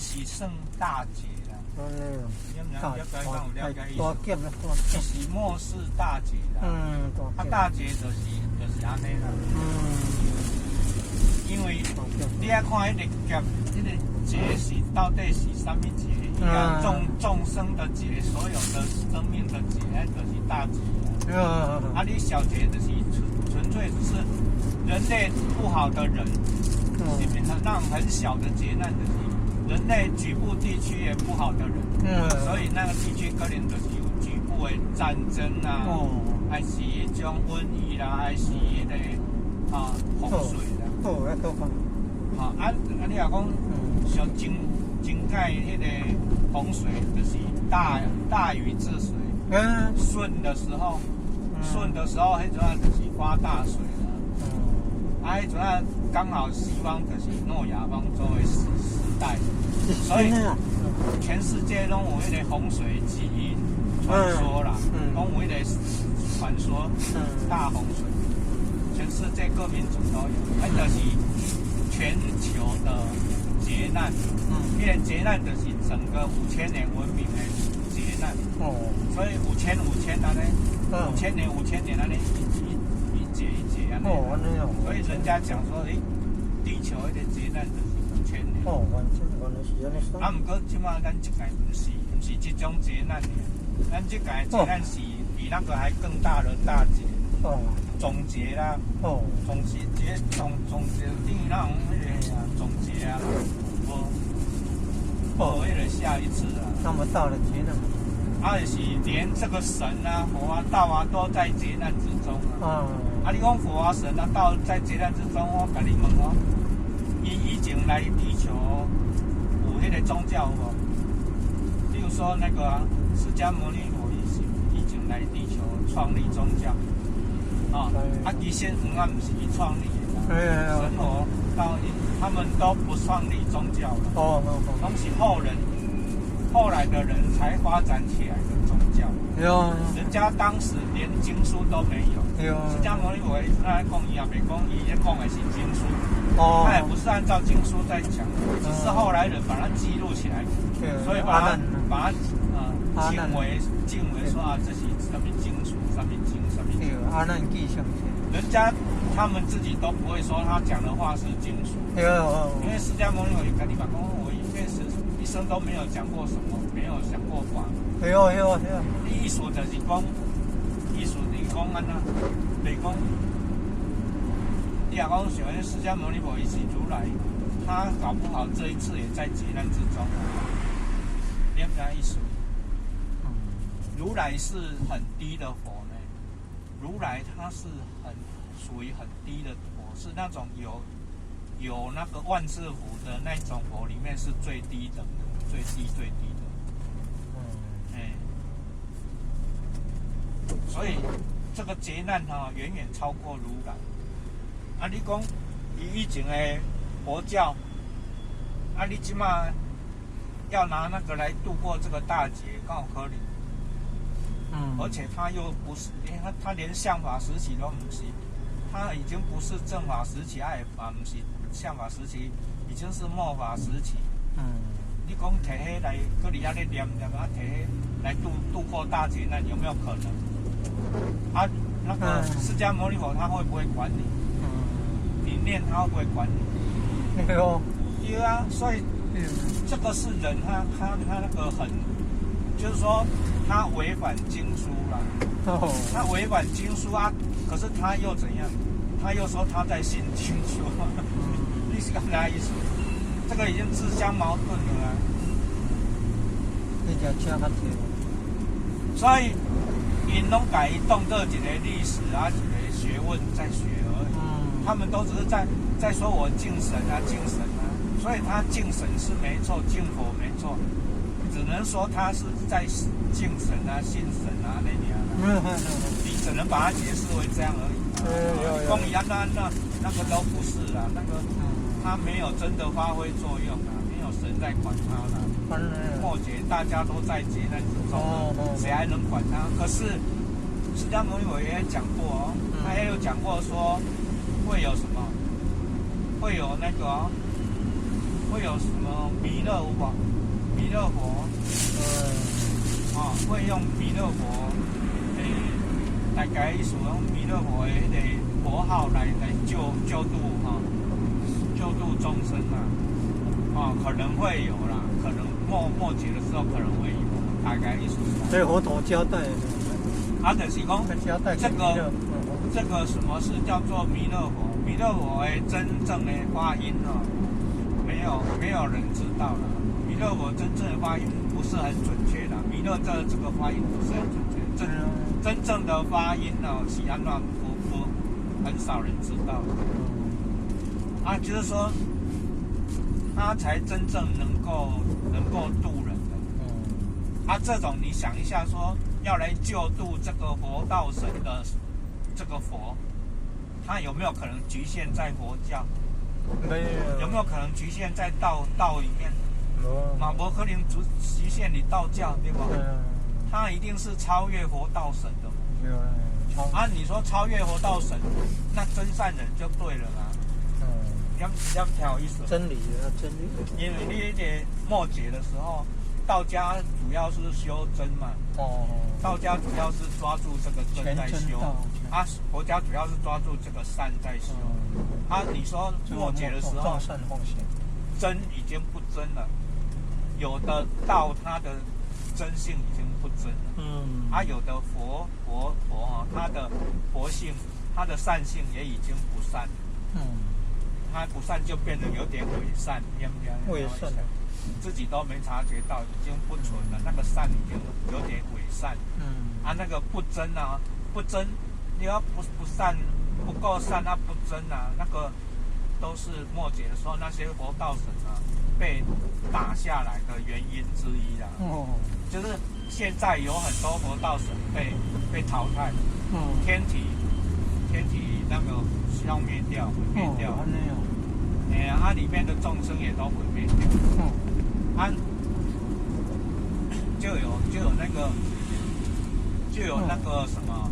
是算大节啦。大劫啦，伊是末世大节啦。大节就是安尼啦。因为你爱看迄个劫，迄个节是到底是啥物节？伊啊众生的节，所有的生命的节，那就是大节啦。你小节就是纯粹只是人类不好的人，是变成那种很小的劫难，就是人类局部地区也不好的人，所以那个地区可能就是有局部的战争啊，还是一种瘟疫啦，还是迄个洪水啦。你若讲像真盖迄个洪水，就是大禹治水。顺的时候，迄阵就是发大水了。迄阵刚好西方就是诺亚方舟的时代，所以全世界拢有迄个洪水基因传说啦，拢有迄个传说大洪水，全世界各民族都有，就是全球的劫难。迄个劫难就是整个5000年文明的劫难。所以5000安尼，5000年安尼一劫安尼。所以人家讲说，地球迄个劫难就是5000年。不过即马咱这届不是这种劫难，咱这届劫难是比那个还更大的大劫。总结啦，总结等于那种迄个总结啊，我为了下一次啊。那么大的劫难。就是连这个神啊、佛啊、道啊，都在劫难之中啊。你讲佛啊、神啊、道在劫难之中，我跟你问哦，以前来地球有迄个宗教无？比如说那个释迦牟尼佛以前来地球创立宗教，其实不是伊创立的，神佛道他们都不创立宗教了，都是后来的人才发展起来的宗教。人家当时连经书都没有。释迦牟尼佛他讲伊也没讲，伊讲的是经书，他也不是按照经书在讲，只是后来人把它记录起来，所以把它敬为说这是什么经书，什么经。阿难记上去。人家他们自己都不会说他讲的话是经书，因为释迦牟尼佛跟你讲，我一生都没有讲过什么，没有讲过法。艺术就是讲，艺术你讲安那，袂讲。你若讲像释迦牟尼佛伊是如来，他搞不好这一次也在劫难之中。你知道意思？如来是很低的佛呢，如来他是属于很低的佛，是那种有那个万字符的那种佛里面是最低等的，最低的。所以这个劫难远远超过如来。你讲以前的佛教，你即马要拿那个来度过这个大劫，刚好可能。而且他又不是，他连相法时期都不是，他已经不是正法时期，也不是相法时期，已经是末法时期。你讲摕迄来，搁伫遐咧念，摕迄来度过大劫难，有没有可能？那个释迦牟尼佛他会不会管你？你念他会不会管你？对啊，所以这个是人他那个很，就是说他违反经书啦。他违反经书啊，可是他又怎样？他又说他在信经书，你是干啥意思？这个已经自相矛盾了啊。所以，因拢家己当做一个历史啊，一个学问在学而已。他们都只是在说我敬神啊，所以他敬神是没错，敬佛没错，只能说他是在敬神啊、信神啊那样。你只能把它解释为这样而已。公益安那个都不是啦，那个他没有真的发挥作用啊，没有神在管他啦。末劫大家都在劫难之中，谁还能管他？可是释迦牟尼佛也讲过他也有讲过说会有什么，会有那个会有什么弥勒佛，弥勒佛，会用弥勒佛，大概使用弥勒佛的那个佛号来救度救度众生可能会有啦，可能末节的时候可能会有，大概意思。所以佛陀交代的。就是讲这个什么是叫做弥勒佛？弥勒佛的真正的发音没有人知道了。弥勒佛真正的发音不是很准确的，弥勒这个发音不是很准确。真正的发音是安怎不很少人知道就是说他才真正能够度人的。这种你想一下说。要来救度这个佛道神的这个佛，他有没有可能局限在佛教？没有。有没有可能局限在道里面？没可能局限你道教，对吧？他一定是超越佛道神的。你说超越佛道神，那真善人就对了啦。要挑一手。真理。因为你在末节的时候。道家主要是修真嘛，道家主要是抓住这个真在修，佛家主要是抓住这个善在修。你说末节的时候，真已经不真了，有的道它的真性已经不真了，有的佛它的佛性，它的善性也已经不善了，它不善就变得有点伪善，伪善。自己都没察觉到，已经不纯了。那个善已经有点伪善。那个不真不真，你要不善不够善，不真那个都是末节的时候那些佛道神被打下来的原因之一啦。就是现在有很多佛道神被淘汰，天体那个消灭掉、毁灭掉。里面的众生也都毁灭掉。就有那个什么，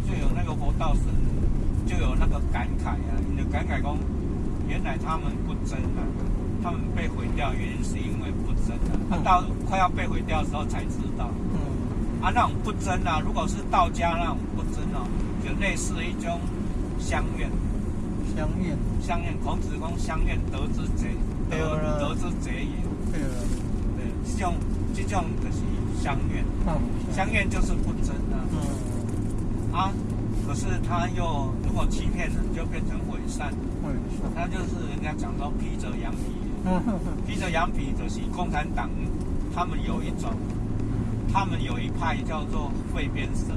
就有那个佛道神，就有那个感慨你的感慨说，原来他们不真他们被毁掉原因是因为不真到快要被毁掉的时候才知道。那种不真如果是道家那种不真就类似一种相怨。孔子讲相怨得之贼，得之贼也。这种就是相怨。相怨就是不真可是他又如果欺骗人，就变成伪善。他就是人家讲说披着羊皮。披着羊皮就是共产党，他们有一派叫做汇编社。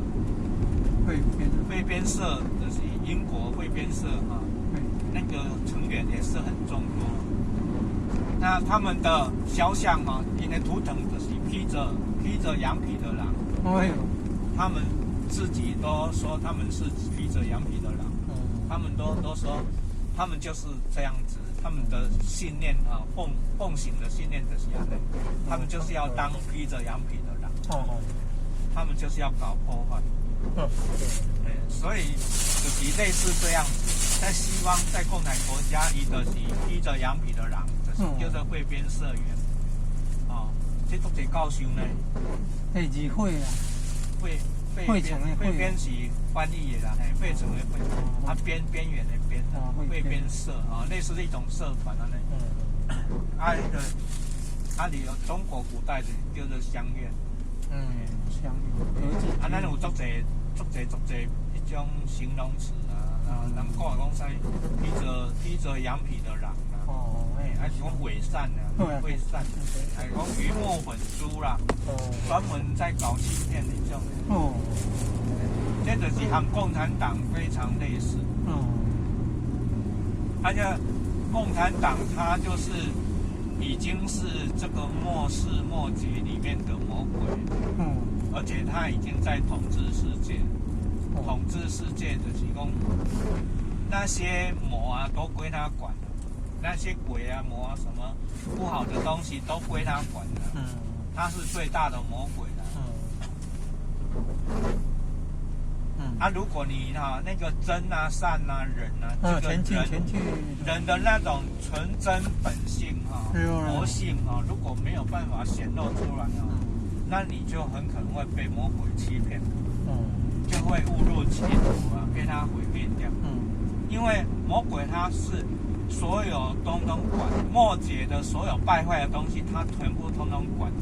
汇编社就是英国汇编社那个成员也是很众多。那他们的肖像因为图腾就是披着羊皮的狼。他们自己都说他们是披着羊皮的狼。他们都说他们就是这样子，他们的信念奉行的信念就是这样的，他们就是要当披着羊皮的狼。他们就是要搞破坏。所以就是类似这样子。在西方，在共产国家，就是披着羊皮的狼，就是叫做汇编社员。这都是教授呢。字会汇编是翻译的啦，汇成的汇，边缘的边，汇编社类似一种社团你有中国古代的叫做乡愿。乡愿。咱有足侪一种形容词人讲披着羊皮的狼还是讲伪善伪善，还讲鱼目混珠啦，专门在搞欺骗的这种。这就是和共产党非常类似。而且共产党它就是已经是这个末世末节里面的魔鬼。而且他已经在统治世界。统治世界就是讲，那些魔都归他管了，那些鬼魔什么不好的东西都归他管了。他是最大的魔鬼了。如果你那个真啊、善啊、忍啊，这个人的那种纯真本性佛性如果没有办法显露出来那你就很可能会被魔鬼欺骗，就会误入歧途被他毁灭掉。因为魔鬼他是所有通管，末节的所有败坏的东西，他全部通管，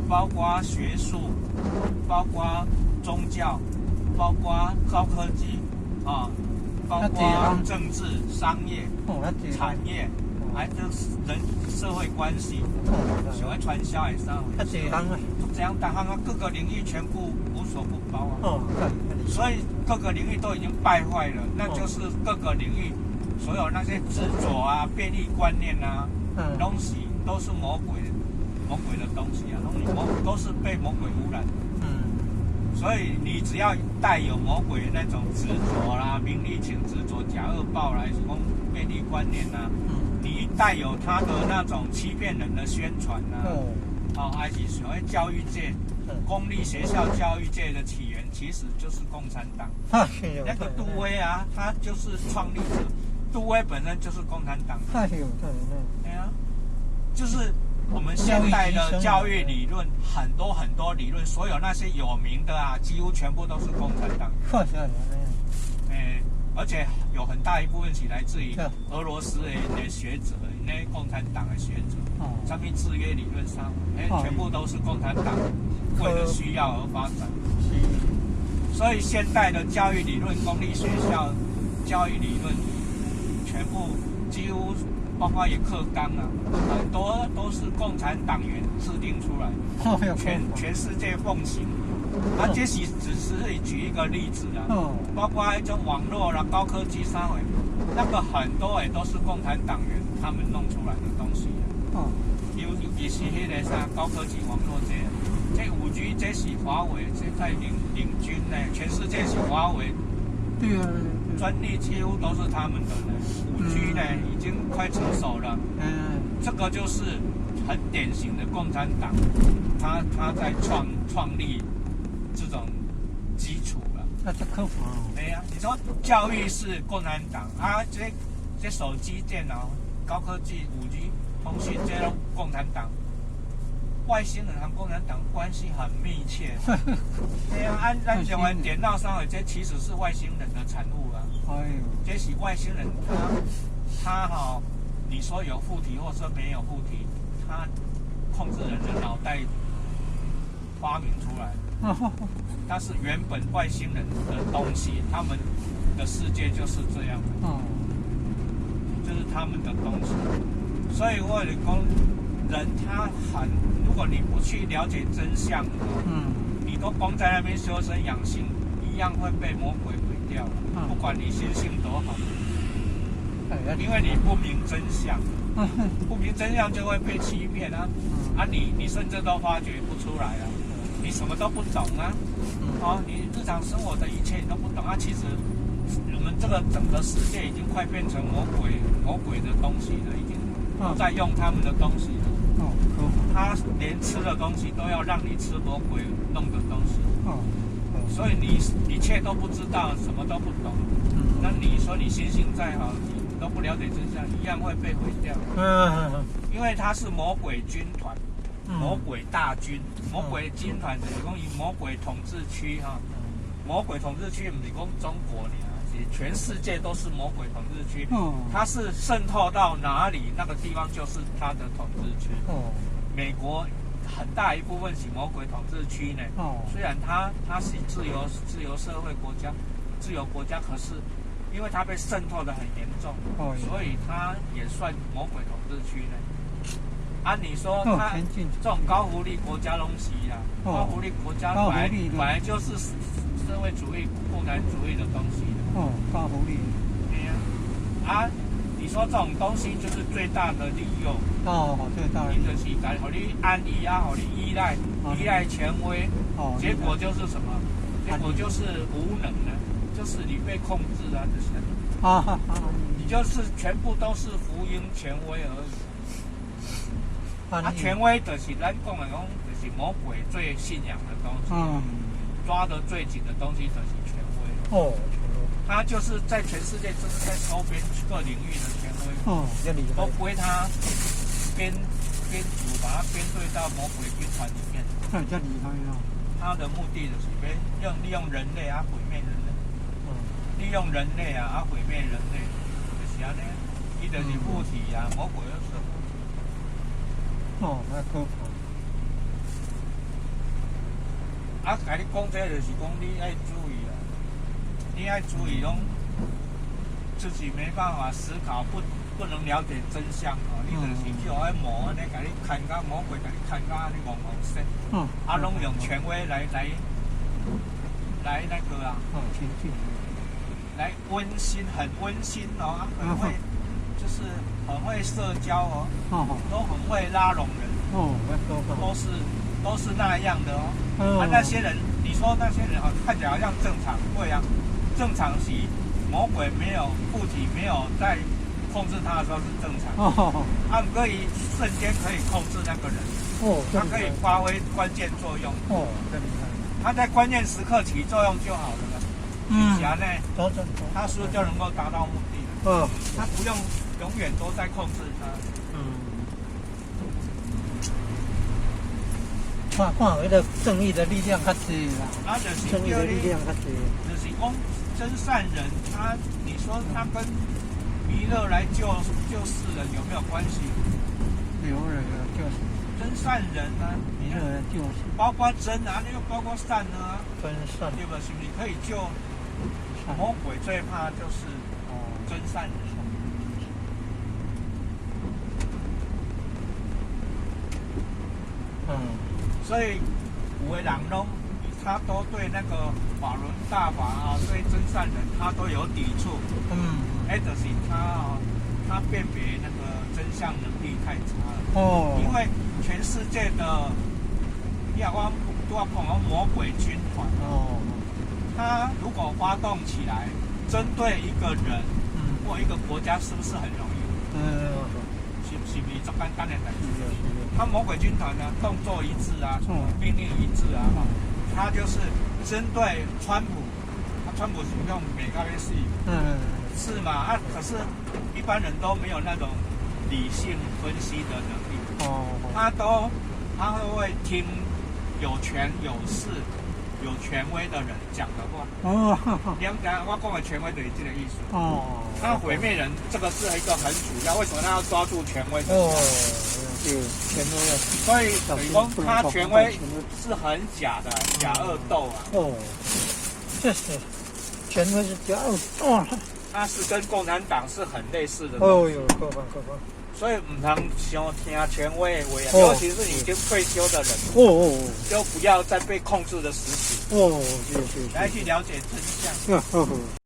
包括学术，包括宗教，包括高科技包括政治、商业、产业，还有人社会关系，想要传销也上，这样大行各个领域全部无所不包所以各个领域都已经败坏了，那就是各个领域所有那些执着啊、便利观念啊，东西都是魔鬼的东西都是被魔鬼污染的。所以你只要带有魔鬼那种执着啦、名利情执着、假恶报来什么便利观念你带有他的那种欺骗人的宣传还是所谓教育界、公立学校教育界的起源，其实就是共产党。那个杜威他就是创立者，杜威本身就是共产党。就是我们现代的教育理论，很多理论，所有那些有名的几乎全部都是共产党。而且有很大一部分是来自于俄罗斯的学者，那共产党的学者，上面制约理论上，全部都是共产党为了需要而发展。所以现代的教育理论、公立学校教育理论，全部几乎包括也课纲很多都是共产党员制定出来的，全世界奉行。这是只是举一个例子包括一种网络啦、高科技上那个很多也都是共产党员他们弄出来的东西尤其是那个高科技网络这5G 这是华为这在领军呢，全世界是华为专利几乎都是他们的呢。5G 呢已经快成熟了，这个就是很典型的共产党，他在创立这种基础了。这科普你说教育是共产党这手机、电脑、高科技、5G、通讯这种共产党，外星人和共产党关系很密切。按认为点到上尾，这其实是外星人的产物这是外星人他你说有附体或者没有附体，他控制人的脑袋发明出来。但是原本外星人的东西，他们的世界就是这样就是他们的东西。所以我的讲，人他如果你不去了解真相你都光在那边修身养性，一样会被魔鬼毁掉不管你心性多好，因为你不明真相，不明真相就会被欺骗你甚至都发觉不出来你什么都不懂你日常生活的一切你都不懂其实我们这个整个世界已经快变成魔鬼的东西了，已经都在用他们的东西了他连吃的东西都要让你吃魔鬼弄的东西所以你一切都不知道，什么都不懂那你说你心性再好，你都不了解真相，一样会被毁掉因为他是魔鬼军团，魔鬼大军，魔鬼军团就是讲以魔鬼统治区魔鬼统治区不是讲中国全世界都是魔鬼统治区它是渗透到哪里，那个地方就是它的统治区美国很大一部分是魔鬼统治区呢虽然它是自由社会国家、自由国家，可是因为它被渗透的很严重所以它也算魔鬼统治区呢你说它这种高福利国家东西高福利国家本来就是社会主义、共产主义的东西高福利你说这种东西就是最大的利诱最大的利诱是让你安逸让你依赖权威结果就是什么？结果就是无能就是你被控制这些你就是全部都是福音权威而已权威就是咱讲的就是魔鬼最信仰的东西抓得最紧的东西就是权威哦，他就是在全世界就是在收编各领域的权威，哦，比较厉害都。归他编组，把它编队到魔鬼军团里面。那比较厉害哦。他的目的就是利用人类啊毁灭人类，利用人类啊毁灭人类，就是安尼。伊就是附体啊，魔鬼就是附体。哦，那可怕。啊，甲你讲这就是讲你爱注意啊，你爱注意拢自己没办法思考，不能了解真相哦。你就是叫迄魔安尼甲你牵到魔鬼，甲你牵到安尼戆戆身，啊，拢用权威来那个啊，亲近，来温馨，很温馨哦，很会，就是很会社交哦，都很会拉拢人，都是那样的哦。啊，那些人，你说那些人啊，看起来好像正常，对啊，正常是魔鬼没有附体，没有在控制他的时候是正常。他们可以瞬间可以控制那个人，他可以发挥关键作用。真厉害。他在关键时刻起作用就好了。呢，他是不是就能够达到目的了？他不用永远都在控制他。看那个正义的力量较济啦，正义的力量较济。就是讲真善人，你说他跟弥勒来救世人有没有关系？有就是真善人啊，弥勒来救世，包括真啊，那又包括善啊，真善对吧？是不是可以救？魔鬼最怕就是真善人。所以有的人他都对那个法轮大法啊，对真善人他都有抵触。就是他辨别那个真相能力太差了。因为全世界的，都要讲魔鬼军团。他如果发动起来，针对一个人或一个国家，是不是很容易？是不是这简单的代志？他魔鬼军团呢，动作一致啊，命令一致啊，他就是针对川普，川普是用美高利息，是嘛？啊，可是一般人都没有那种理性分析的能力，他会听有权有势、有权威的人讲的话。你讲我讲的权威就是这个意思。他毁灭人这个是一个很主要，为什么他要抓住权威的？权威啊，所以等于说他权威是很假的，假恶斗啊。确实，权威是假恶斗。他是跟共产党是很类似的。可怕。所以唔通想听权威的话，尤其是已经退休的人，就不要再被控制的死刑。是。来去了解真相。